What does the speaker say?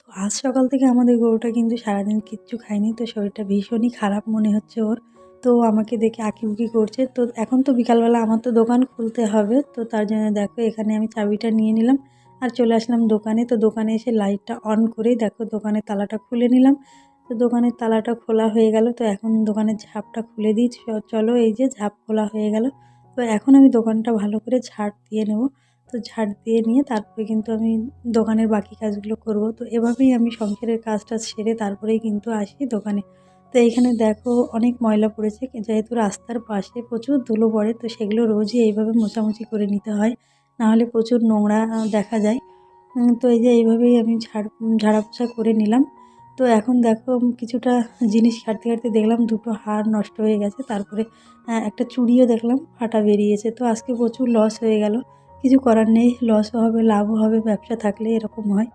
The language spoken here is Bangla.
আজ সকাল থেকে আমাদের গরুটা কিন্তু সারাদিন কিচ্ছু খায়নি। তো শরীরটা ভীষণই খারাপ মনে হচ্ছে ওর। তো আমাকে দেখে আঁকিবুকি করছে। তো এখন তো বিকালবেলা আমার তো দোকান খুলতে হবে। তো তার জন্য দেখো এখানে আমি চাবিটা নিয়ে নিলাম আর চলে আসলাম দোকানে। তো দোকানে এসে লাইটটা অন করেই দেখো দোকানের তালাটা খুলে নিলাম। তো দোকানের তালাটা খোলা হয়ে গেল। তো এখন দোকানের ঝাঁপটা খুলে দিই। চলো এই যে ঝাঁপ খোলা হয়ে গেল। তো এখন আমি দোকানটা ভালো করে ঝাড় দিয়ে নেব। তো ঝাড় দিয়ে নিয়ে তারপরে কিন্তু আমি দোকানের বাকি কাজগুলো করব। তো এভাবেই আমি সংসারের কাজটা সেরে তারপরেই কিন্তু আসি দোকানে। তো এইখানে দেখো অনেক ময়লা পড়েছে যেহেতু রাস্তার পাশে প্রচুর ধুলো পড়ে, তো সেগুলো রোজই এইভাবে মোছামুছি করে নিতে হয়, নাহলে প্রচুর নোংরা দেখা যায়। তো এই যে এইভাবেই আমি ঝাড়া পোছা করে নিলাম। তো এখন দেখো কিছুটা জিনিস কাটতে কাটতে দেখলাম দুটো হাড় নষ্ট হয়ে গেছে। তারপরে একটা চুড়িও দেখলাম ফাটা বেরিয়েছে। তো আজকে প্রচুর লস হয়ে গেল। কিছু করার নেই, লসও হবে লাভও হবে, ব্যবসা থাকলে এরকম হয়।